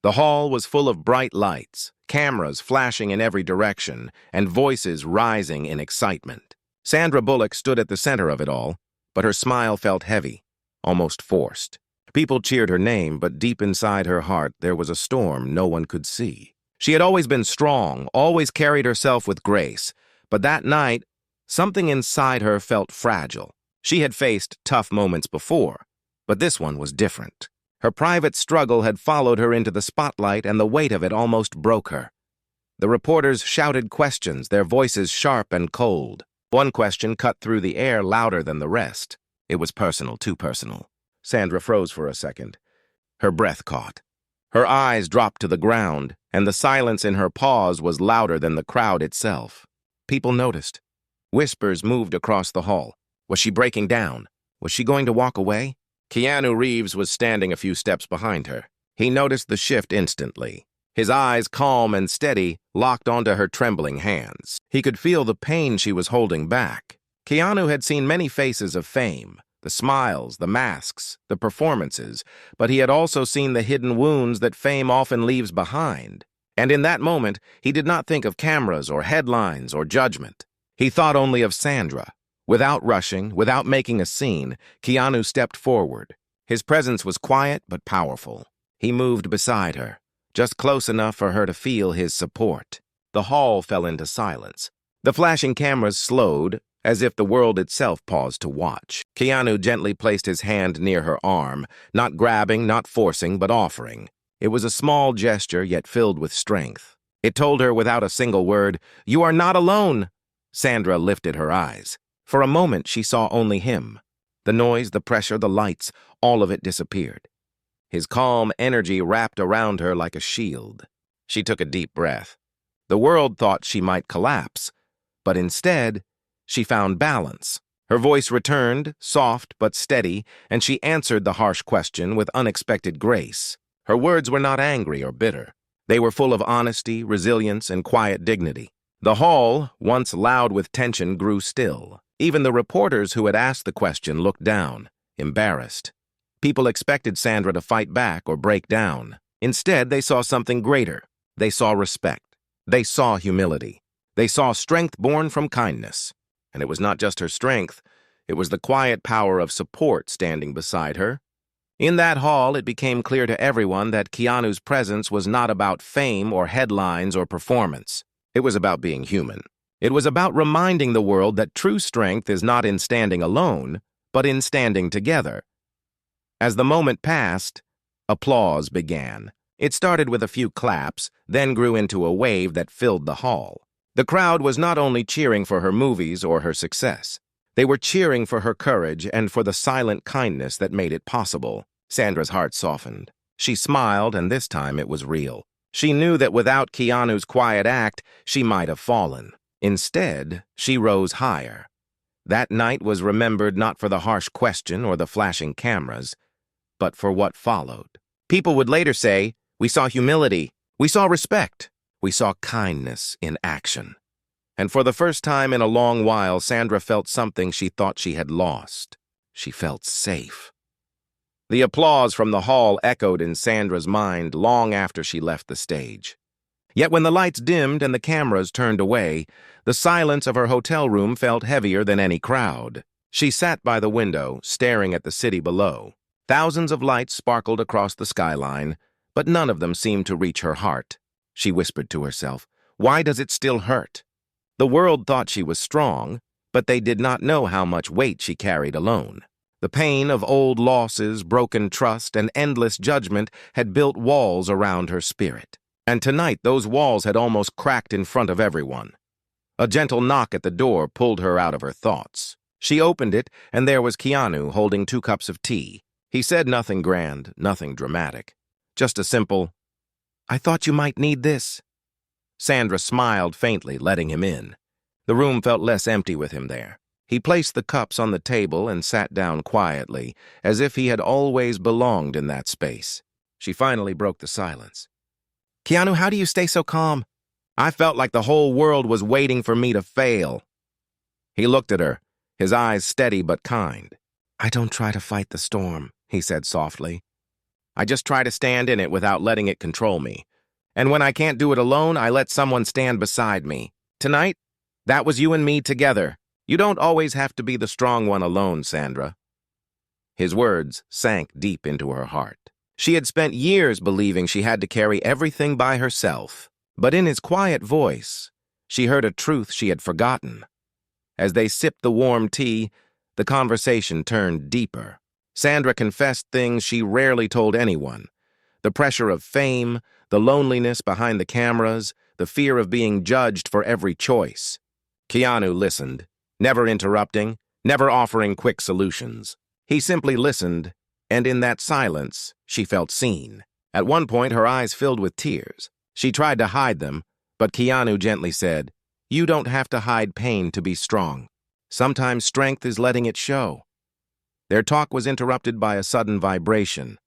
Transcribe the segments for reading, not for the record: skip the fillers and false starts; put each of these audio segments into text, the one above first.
The hall was full of bright lights, cameras flashing in every direction, and voices rising in excitement. Sandra Bullock stood at the center of it all, but her smile felt heavy, almost forced. People cheered her name, but deep inside her heart there was a storm no one could see. She had always been strong, always carried herself with grace, but that night, something inside her felt fragile. She had faced tough moments before, but this one was different. Her private struggle had followed her into the spotlight, and the weight of it almost broke her. The reporters shouted questions, their voices sharp and cold. One question cut through the air louder than the rest. It was personal, too personal. Sandra froze for a second. Her breath caught. Her eyes dropped to the ground, and the silence in her pause was louder than the crowd itself. People noticed. Whispers moved across the hall. Was she breaking down? Was she going to walk away? Keanu Reeves was standing a few steps behind her. He noticed the shift instantly. His eyes, calm and steady, locked onto her trembling hands. He could feel the pain she was holding back. Keanu had seen many faces of fame, the smiles, the masks, the performances, but he had also seen the hidden wounds that fame often leaves behind. And in that moment, he did not think of cameras or headlines or judgment. He thought only of Sandra. Without rushing, without making a scene, Keanu stepped forward. His presence was quiet but powerful. He moved beside her, just close enough for her to feel his support. The hall fell into silence. The flashing cameras slowed, as if the world itself paused to watch. Keanu gently placed his hand near her arm, not grabbing, not forcing, but offering. It was a small gesture, yet filled with strength. It told her without a single word, "You are not alone." Sandra lifted her eyes. For a moment, she saw only him. The noise, the pressure, the lights, all of it disappeared. His calm energy wrapped around her like a shield. She took a deep breath. The world thought she might collapse, but instead, she found balance. Her voice returned, soft but steady, and she answered the harsh question with unexpected grace. Her words were not angry or bitter. They were full of honesty, resilience, and quiet dignity. The hall, once loud with tension, grew still. Even the reporters who had asked the question looked down, embarrassed. People expected Sandra to fight back or break down. Instead, they saw something greater. They saw respect. They saw humility. They saw strength born from kindness. And it was not just her strength. It was the quiet power of support standing beside her. In that hall, it became clear to everyone that Keanu's presence was not about fame or headlines or performance. It was about being human. It was about reminding the world that true strength is not in standing alone, but in standing together. As the moment passed, applause began. It started with a few claps, then grew into a wave that filled the hall. The crowd was not only cheering for her movies or her success. They were cheering for her courage and for the silent kindness that made it possible. Sandra's heart softened. She smiled, and this time it was real. She knew that without Keanu's quiet act, she might have fallen. Instead, she rose higher. That night was remembered not for the harsh question or the flashing cameras, but for what followed. People would later say, "We saw humility, we saw respect, we saw kindness in action." And for the first time in a long while, Sandra felt something she thought she had lost. She felt safe. The applause from the hall echoed in Sandra's mind long after she left the stage. Yet when the lights dimmed and the cameras turned away, the silence of her hotel room felt heavier than any crowd. She sat by the window, staring at the city below. Thousands of lights sparkled across the skyline, but none of them seemed to reach her heart. She whispered to herself, "Why does it still hurt?" The world thought she was strong, but they did not know how much weight she carried alone. The pain of old losses, broken trust, and endless judgment had built walls around her spirit. And tonight those walls had almost cracked in front of everyone. A gentle knock at the door pulled her out of her thoughts. She opened it, and there was Keanu holding 2 cups of tea. He said nothing grand, nothing dramatic. Just a simple, "I thought you might need this." Sandra smiled faintly, letting him in. The room felt less empty with him there. He placed the cups on the table and sat down quietly, as if he had always belonged in that space. She finally broke the silence. "Keanu, how do you stay so calm? I felt like the whole world was waiting for me to fail." He looked at her, his eyes steady but kind. "I don't try to fight the storm," he said softly. I just try to stand in it without letting it control me. And when I can't do it alone, I let someone stand beside me. Tonight, that was you and me together. You don't always have to be the strong one alone, Sandra." His words sank deep into her heart. She had spent years believing she had to carry everything by herself, but in his quiet voice, she heard a truth she had forgotten. As they sipped the warm tea, the conversation turned deeper. Sandra confessed things she rarely told anyone: the pressure of fame, the loneliness behind the cameras, the fear of being judged for every choice. Keanu listened, never interrupting, never offering quick solutions. He simply listened, and in that silence, she felt seen. At one point, her eyes filled with tears. She tried to hide them, but Keanu gently said, "You don't have to hide pain to be strong. Sometimes strength is letting it show." Their talk was interrupted by a sudden vibration.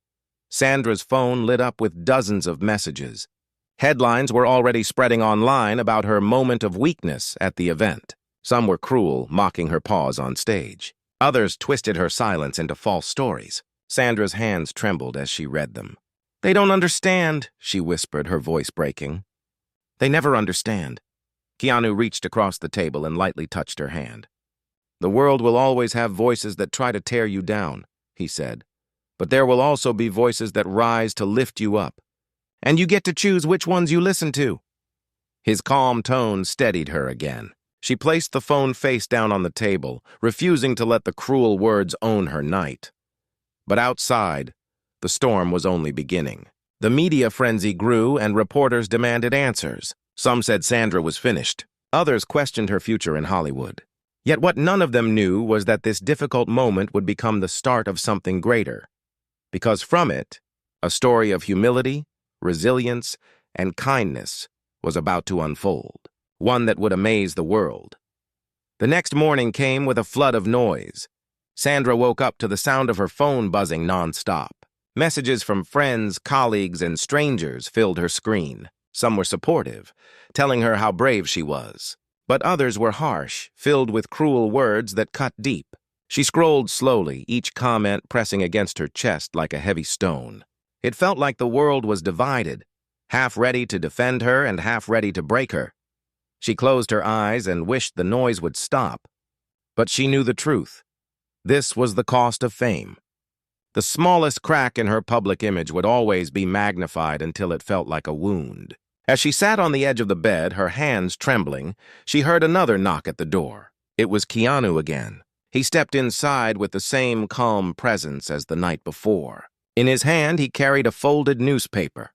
Sandra's phone lit up with dozens of messages. Headlines were already spreading online about her moment of weakness at the event. Some were cruel, mocking her pause on stage. Others twisted her silence into false stories. Sandra's hands trembled as she read them. "They don't understand," she whispered, her voice breaking. "They never understand." Keanu reached across the table and lightly touched her hand. "The world will always have voices that try to tear you down," he said. "But there will also be voices that rise to lift you up. And you get to choose which ones you listen to." His calm tone steadied her again. She placed the phone face down on the table, refusing to let the cruel words own her night. But outside, the storm was only beginning. The media frenzy grew, and reporters demanded answers. Some said Sandra was finished. Others questioned her future in Hollywood. Yet what none of them knew was that this difficult moment would become the start of something greater. Because from it, a story of humility, resilience, and kindness was about to unfold, one that would amaze the world. The next morning came with a flood of noise. Sandra woke up to the sound of her phone buzzing nonstop. Messages from friends, colleagues, and strangers filled her screen. Some were supportive, telling her how brave she was. But others were harsh, filled with cruel words that cut deep. She scrolled slowly, each comment pressing against her chest like a heavy stone. It felt like the world was divided, half ready to defend her and half ready to break her. She closed her eyes and wished the noise would stop. But she knew the truth. This was the cost of fame. The smallest crack in her public image would always be magnified until it felt like a wound. As she sat on the edge of the bed, her hands trembling, she heard another knock at the door. It was Keanu again. He stepped inside with the same calm presence as the night before. In his hand, he carried a folded newspaper.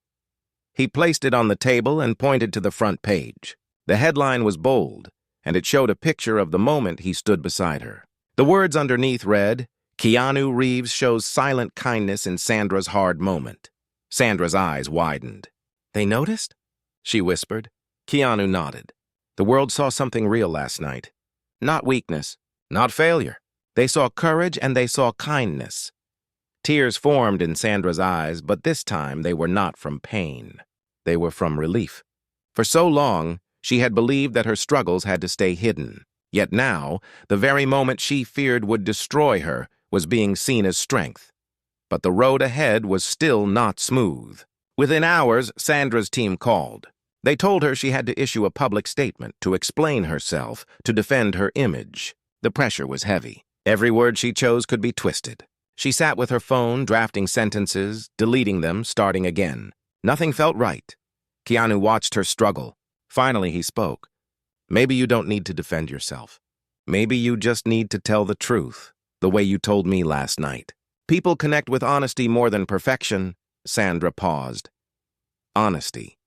He placed it on the table and pointed to the front page. The headline was bold, and it showed a picture of the moment he stood beside her. The words underneath read, "Keanu Reeves shows silent kindness in Sandra's hard moment." Sandra's eyes widened. "They noticed?" she whispered. Keanu nodded. "The world saw something real last night. Not weakness, not failure. They saw courage and they saw kindness." Tears formed in Sandra's eyes, but this time they were not from pain. They were from relief. For so long, she had believed that her struggles had to stay hidden. Yet now, the very moment she feared would destroy her was being seen as strength. But the road ahead was still not smooth. Within hours, Sandra's team called. They told her she had to issue a public statement to explain herself, to defend her image. The pressure was heavy. Every word she chose could be twisted. She sat with her phone, drafting sentences, deleting them, starting again. Nothing felt right. Keanu watched her struggle. Finally, he spoke. "Maybe you don't need to defend yourself. Maybe you just need to tell the truth, the way you told me last night. People connect with honesty more than perfection." Sandra paused. Honesty.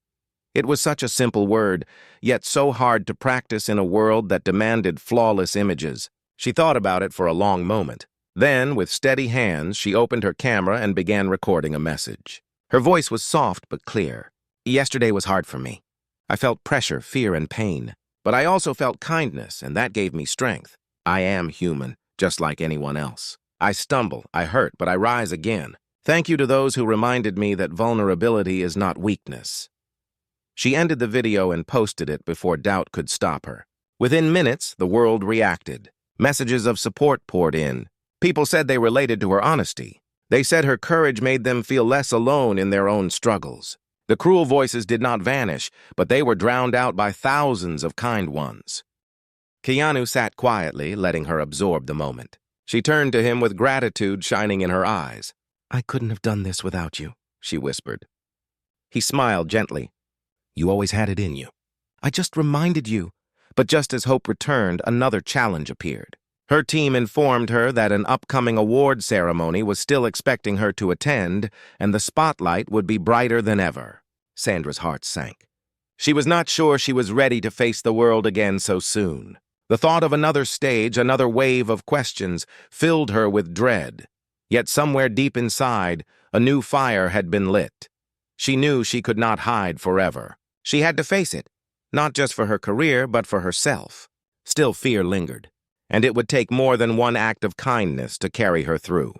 It was such a simple word, yet so hard to practice in a world that demanded flawless images. She thought about it for a long moment. Then, with steady hands, she opened her camera and began recording a message. Her voice was soft but clear. "Yesterday was hard for me. I felt pressure, fear, and pain. But I also felt kindness, and that gave me strength. I am human, just like anyone else. I stumble, I hurt, but I rise again. Thank you to those who reminded me that vulnerability is not weakness." She ended the video and posted it before doubt could stop her. Within minutes, the world reacted. Messages of support poured in. People said they related to her honesty. They said her courage made them feel less alone in their own struggles. The cruel voices did not vanish, but they were drowned out by thousands of kind ones. Keanu sat quietly, letting her absorb the moment. She turned to him with gratitude shining in her eyes. "I couldn't have done this without you," she whispered. He smiled gently. "You always had it in you. I just reminded you." But just as hope returned, another challenge appeared. Her team informed her that an upcoming award ceremony was still expecting her to attend, and the spotlight would be brighter than ever. Sandra's heart sank. She was not sure she was ready to face the world again so soon. The thought of another stage, another wave of questions, filled her with dread. Yet somewhere deep inside, a new fire had been lit. She knew she could not hide forever. She had to face it, not just for her career, but for herself. Still, fear lingered, and it would take more than one act of kindness to carry her through.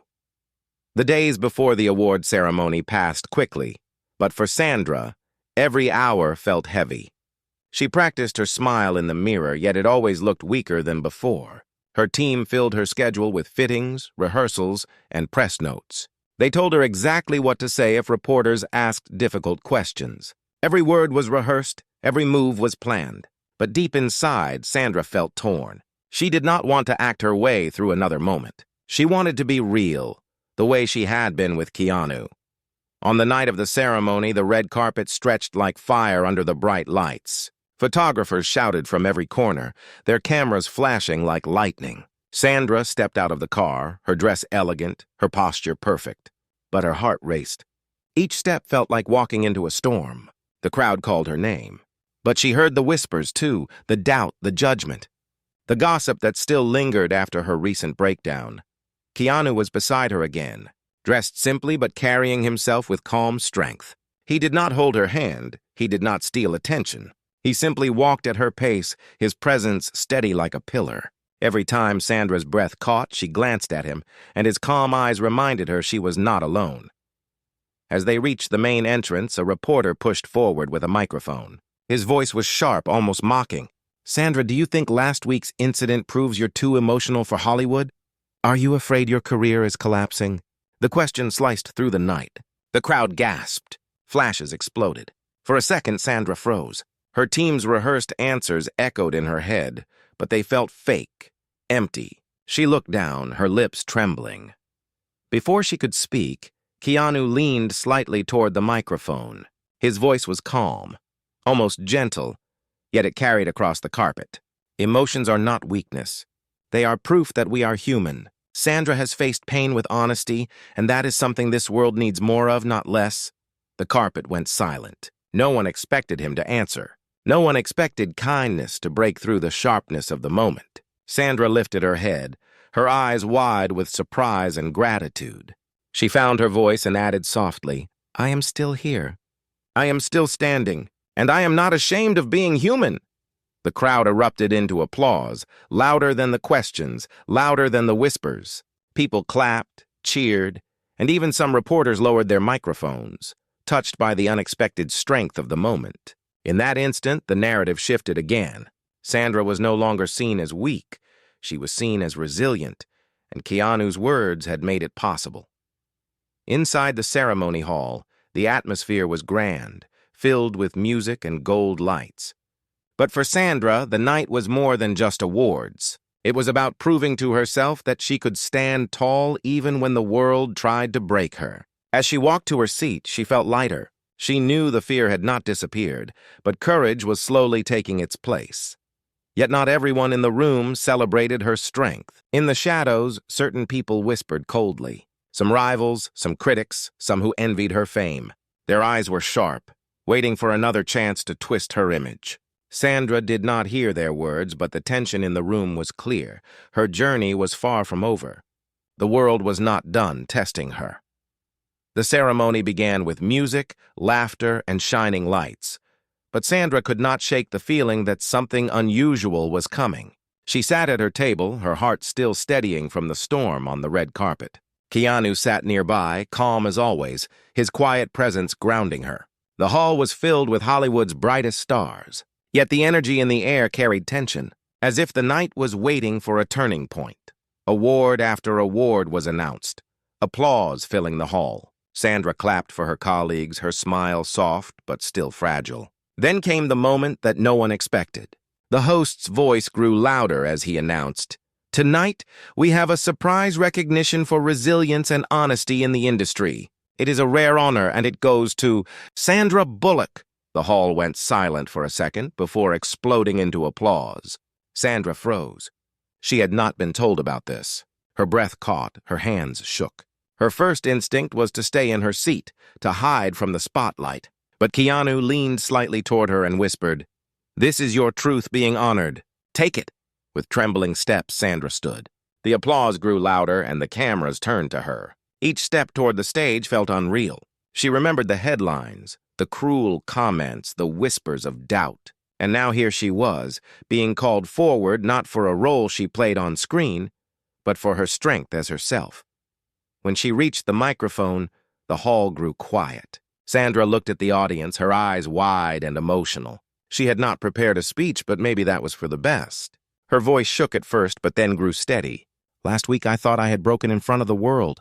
The days before the award ceremony passed quickly, but for Sandra, every hour felt heavy. She practiced her smile in the mirror, yet it always looked weaker than before. Her team filled her schedule with fittings, rehearsals, and press notes. They told her exactly what to say if reporters asked difficult questions. Every word was rehearsed, every move was planned. But deep inside, Sandra felt torn. She did not want to act her way through another moment. She wanted to be real, the way she had been with Keanu. On the night of the ceremony, the red carpet stretched like fire under the bright lights. Photographers shouted from every corner, their cameras flashing like lightning. Sandra stepped out of the car, her dress elegant, her posture perfect. But her heart raced. Each step felt like walking into a storm. The crowd called her name. But she heard the whispers, too, the doubt, the judgment. The gossip that still lingered after her recent breakdown. Keanu was beside her again, dressed simply but carrying himself with calm strength. He did not hold her hand. He did not steal attention. He simply walked at her pace, his presence steady like a pillar. Every time Sandra's breath caught, she glanced at him, and his calm eyes reminded her she was not alone. As they reached the main entrance, a reporter pushed forward with a microphone. His voice was sharp, almost mocking. "Sandra, do you think last week's incident proves you're too emotional for Hollywood? Are you afraid your career is collapsing?" The question sliced through the night. The crowd gasped. Flashes exploded. For a second, Sandra froze. Her team's rehearsed answers echoed in her head, but they felt fake, empty. She looked down, her lips trembling. Before she could speak, Keanu leaned slightly toward the microphone. His voice was calm, almost gentle, yet it carried across the carpet. "Emotions are not weakness. They are proof that we are human. Sandra has faced pain with honesty, and that is something this world needs more of, not less." The carpet went silent. No one expected him to answer. No one expected kindness to break through the sharpness of the moment. Sandra lifted her head, her eyes wide with surprise and gratitude. She found her voice and added softly, "I am still here. I am still standing, and I am not ashamed of being human." The crowd erupted into applause, louder than the questions, louder than the whispers. People clapped, cheered, and even some reporters lowered their microphones, touched by the unexpected strength of the moment. In that instant, the narrative shifted again. Sandra was no longer seen as weak. She was seen as resilient, and Keanu's words had made it possible. Inside the ceremony hall, the atmosphere was grand, filled with music and gold lights. But for Sandra, the night was more than just awards. It was about proving to herself that she could stand tall even when the world tried to break her. As she walked to her seat, she felt lighter. She knew the fear had not disappeared, but courage was slowly taking its place. Yet not everyone in the room celebrated her strength. In the shadows, certain people whispered coldly. Some rivals, some critics, some who envied her fame. Their eyes were sharp, waiting for another chance to twist her image. Sandra did not hear their words, but the tension in the room was clear. Her journey was far from over. The world was not done testing her. The ceremony began with music, laughter, and shining lights. But Sandra could not shake the feeling that something unusual was coming. She sat at her table, her heart still steadying from the storm on the red carpet. Keanu sat nearby, calm as always, his quiet presence grounding her. The hall was filled with Hollywood's brightest stars. Yet the energy in the air carried tension, as if the night was waiting for a turning point. Award after award was announced. applause filling the hall. Sandra clapped for her colleagues, her smile soft but still fragile. Then came the moment that no one expected. The host's voice grew louder as he announced, "Tonight, we have a surprise recognition for resilience and honesty in the industry. It is a rare honor, and it goes to Sandra Bullock." The hall went silent for a second before exploding into applause. Sandra froze. She had not been told about this. Her breath caught, her hands shook. Her first instinct was to stay in her seat, to hide from the spotlight. But Keanu leaned slightly toward her and whispered, "This is your truth being honored. Take it." With trembling steps, Sandra stood. The applause grew louder and the cameras turned to her. Each step toward the stage felt unreal. She remembered the headlines, the cruel comments, the whispers of doubt. And now here she was, being called forward not for a role she played on screen, but for her strength as herself. When she reached the microphone, the hall grew quiet. Sandra looked at the audience, her eyes wide and emotional. She had not prepared a speech, but maybe that was for the best. Her voice shook at first, but then grew steady. "Last week I thought I had broken in front of the world.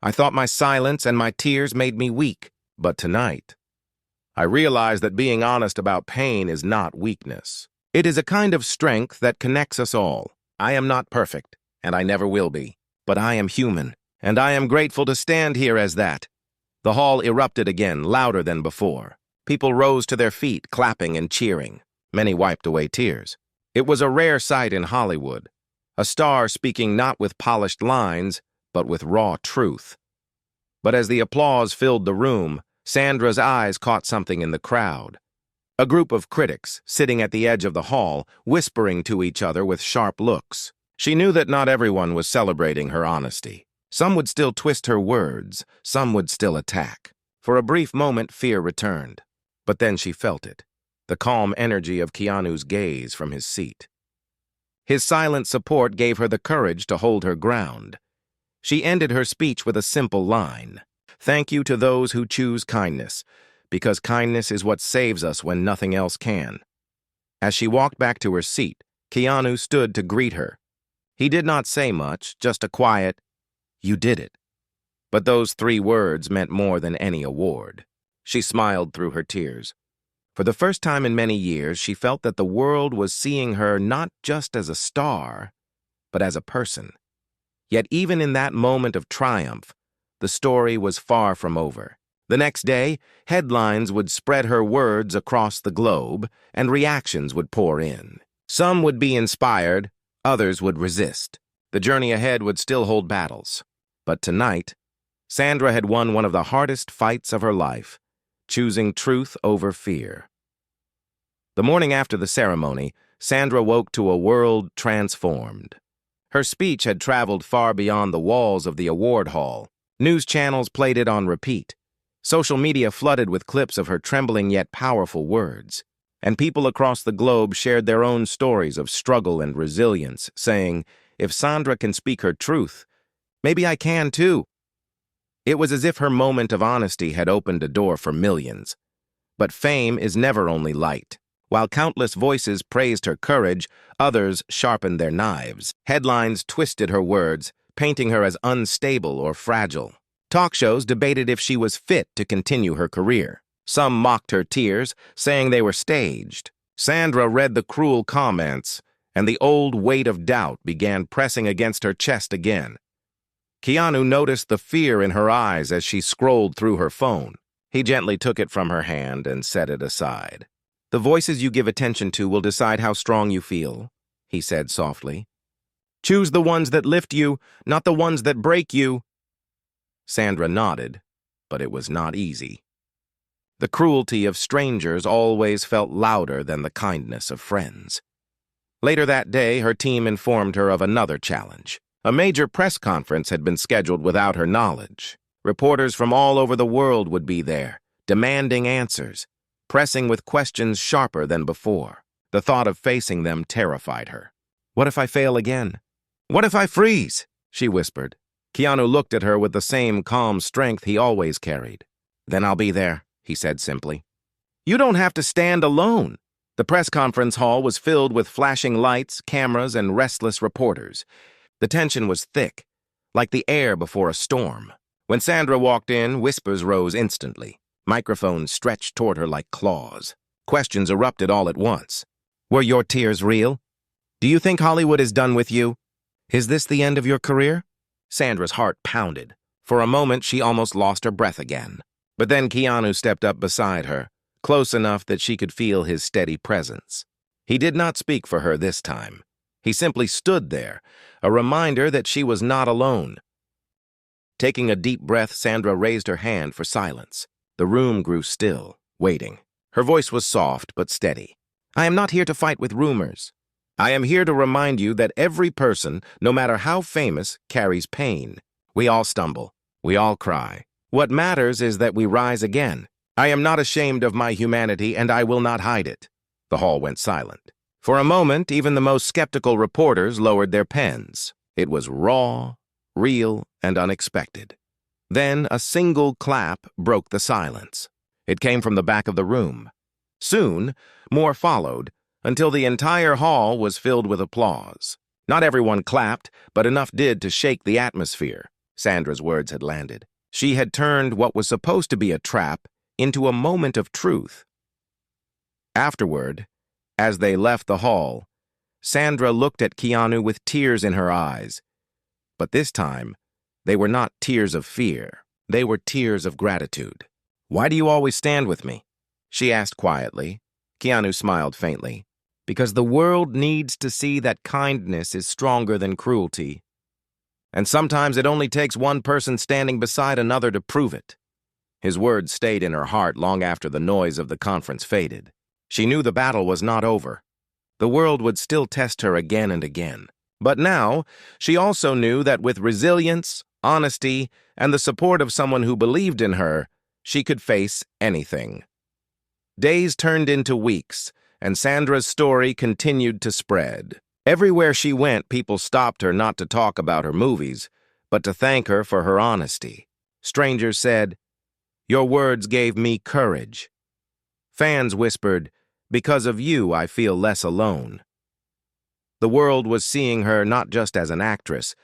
I thought my silence and my tears made me weak. But tonight, I realized that being honest about pain is not weakness. It is a kind of strength that connects us all. I am not perfect, and I never will be. But I am human, and I am grateful to stand here as that." The hall erupted again, louder than before. People rose to their feet, clapping and cheering. Many wiped away tears. It was a rare sight in Hollywood. A star speaking not with polished lines, but with raw truth. But as the applause filled the room, Sandra's eyes caught something in the crowd. A group of critics, sitting at the edge of the hall, whispering to each other with sharp looks. She knew that not everyone was celebrating her honesty. Some would still twist her words, some would still attack. For a brief moment, fear returned. But then she felt it, the calm energy of Keanu's gaze from his seat. His silent support gave her the courage to hold her ground. She ended her speech with a simple line. "Thank you to those who choose kindness, because kindness is what saves us when nothing else can." As she walked back to her seat, Keanu stood to greet her. He did not say much, just a quiet, "You did it." But those 3 words meant more than any award. She smiled through her tears. For the first time in many years, she felt that the world was seeing her not just as a star, but as a person. Yet even in that moment of triumph, the story was far from over. The next day, headlines would spread her words across the globe, and reactions would pour in. Some would be inspired, others would resist. The journey ahead would still hold battles. But tonight, Sandra had won one of the hardest fights of her life, choosing truth over fear. The morning after the ceremony, Sandra woke to a world transformed. Her speech had traveled far beyond the walls of the award hall. News channels played it on repeat. Social media flooded with clips of her trembling yet powerful words. And people across the globe shared their own stories of struggle and resilience, saying, "If Sandra can speak her truth, maybe I can too." It was as if her moment of honesty had opened a door for millions. But fame is never only light. While countless voices praised her courage, others sharpened their knives. Headlines twisted her words, painting her as unstable or fragile. Talk shows debated if she was fit to continue her career. Some mocked her tears, saying they were staged. Sandra read the cruel comments, and the old weight of doubt began pressing against her chest again. Keanu noticed the fear in her eyes as she scrolled through her phone. He gently took it from her hand and set it aside. "The voices you give attention to will decide how strong you feel," he said softly. "Choose the ones that lift you, not the ones that break you." Sandra nodded, but it was not easy. The cruelty of strangers always felt louder than the kindness of friends. Later that day, her team informed her of another challenge. A major press conference had been scheduled without her knowledge. Reporters from all over the world would be there, demanding answers, pressing with questions sharper than before. The thought of facing them terrified her. "What if I fail again? What if I freeze?" she whispered. Keanu looked at her with the same calm strength he always carried. "Then I'll be there," he said simply. "You don't have to stand alone." The press conference hall was filled with flashing lights, cameras, and restless reporters. The tension was thick, like the air before a storm. When Sandra walked in, whispers rose instantly. Microphones stretched toward her like claws. Questions erupted all at once. Were your tears real? Do you think Hollywood is done with you? Is this the end of your career? Sandra's heart pounded. For a moment, she almost lost her breath again. But then Keanu stepped up beside her, close enough that she could feel his steady presence. He did not speak for her this time. He simply stood there, a reminder that she was not alone. Taking a deep breath, Sandra raised her hand for silence. The room grew still, waiting. Her voice was soft but steady. I am not here to fight with rumors. I am here to remind you that every person, no matter how famous, carries pain. We all stumble. We all cry. What matters is that we rise again. I am not ashamed of my humanity, and I will not hide it. The hall went silent. For a moment, even the most skeptical reporters lowered their pens. It was raw, real, and unexpected. Then a single clap broke the silence. It came from the back of the room. Soon, more followed, until the entire hall was filled with applause. Not everyone clapped, but enough did to shake the atmosphere. Sandra's words had landed. She had turned what was supposed to be a trap into a moment of truth. Afterward, as they left the hall, Sandra looked at Keanu with tears in her eyes. But this time, they were not tears of fear. They were tears of gratitude. Why do you always stand with me? She asked quietly. Keanu smiled faintly. Because the world needs to see that kindness is stronger than cruelty. And sometimes it only takes one person standing beside another to prove it. His words stayed in her heart long after the noise of the conference faded. She knew the battle was not over. The world would still test her again and again. But now, she also knew that with resilience, honesty, and the support of someone who believed in her, she could face anything. Days turned into weeks, and Sandra's story continued to spread. Everywhere she went, people stopped her not to talk about her movies, but to thank her for her honesty. Strangers said, "Your words gave me courage." Fans whispered, "Because of you, I feel less alone." The world was seeing her not just as an actress,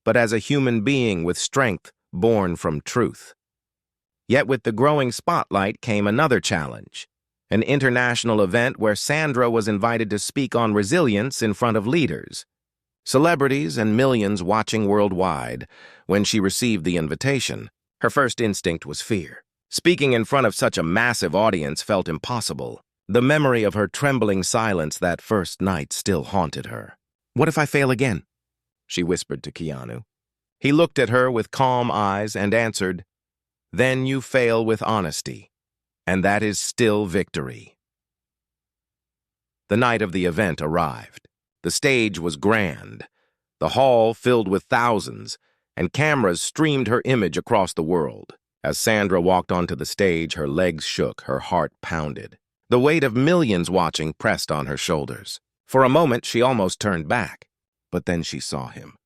but as a human being with strength born from truth. Yet with the growing spotlight came another challenge. An international event where Sandra was invited to speak on resilience in front of leaders. Celebrities and millions watching worldwide. When she received the invitation, her first instinct was fear. Speaking in front of such a massive audience felt impossible. The memory of her trembling silence that first night still haunted her. "What if I fail again?" she whispered to Keanu. He looked at her with calm eyes and answered, "Then you fail with honesty. And that is still victory." The night of the event arrived. The stage was grand, the hall filled with thousands, and cameras streamed her image across the world. As Sandra walked onto the stage, her legs shook, her heart pounded. The weight of millions watching pressed on her shoulders. For a moment, she almost turned back, but then she saw him.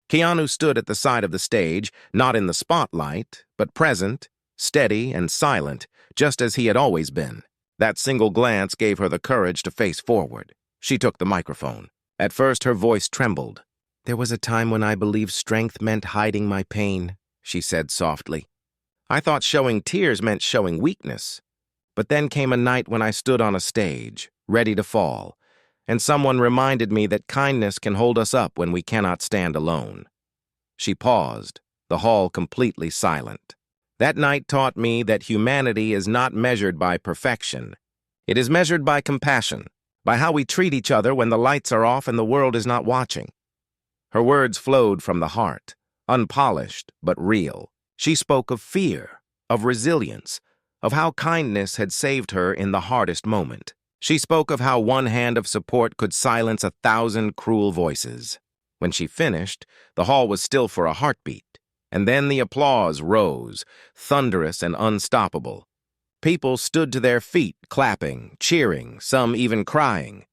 Keanu stood at the side of the stage, not in the spotlight, but present, steady and silent, just as he had always been. That single glance gave her the courage to face forward. She took the microphone. At first, her voice trembled. "There was a time when I believed strength meant hiding my pain," she said softly. "I thought showing tears meant showing weakness. But then came a night when I stood on a stage, ready to fall, and someone reminded me that kindness can hold us up when we cannot stand alone." She paused, the hall completely silent. That night taught me that humanity is not measured by perfection. It is measured by compassion, by how we treat each other when the lights are off and the world is not watching. Her words flowed from the heart, unpolished but real. She spoke of fear, of resilience, of how kindness had saved her in the hardest moment. She spoke of how one hand of support could silence 1,000 cruel voices. When she finished, the hall was still for a heartbeat. And then the applause rose, thunderous and unstoppable. People stood to their feet, clapping, cheering, some even crying.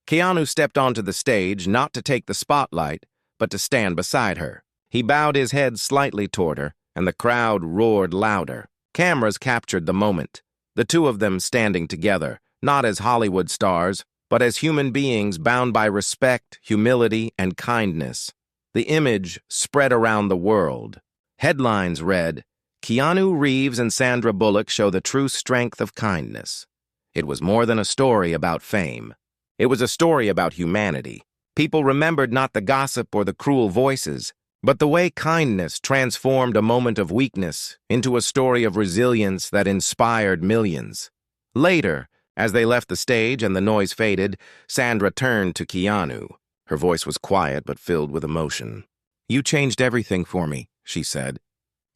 Keanu stepped onto the stage, not to take the spotlight, but to stand beside her. He bowed his head slightly toward her, and the crowd roared louder. Cameras captured the moment, the two of them standing together, not as Hollywood stars, but as human beings bound by respect, humility, and kindness. The image spread around the world. Headlines read, "Keanu Reeves and Sandra Bullock show the true strength of kindness." It was more than a story about fame. It was a story about humanity. People remembered not the gossip or the cruel voices, but the way kindness transformed a moment of weakness into a story of resilience that inspired millions. Later, as they left the stage and the noise faded, Sandra turned to Keanu. Her voice was quiet but filled with emotion. "You changed everything for me," she said.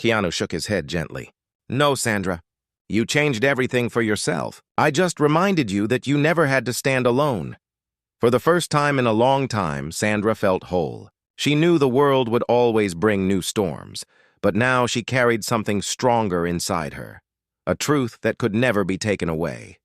Keanu shook his head gently. "No, Sandra. You changed everything for yourself. I just reminded you that you never had to stand alone." For the first time in a long time, Sandra felt whole. She knew the world would always bring new storms, but now she carried something stronger inside her, a truth that could never be taken away.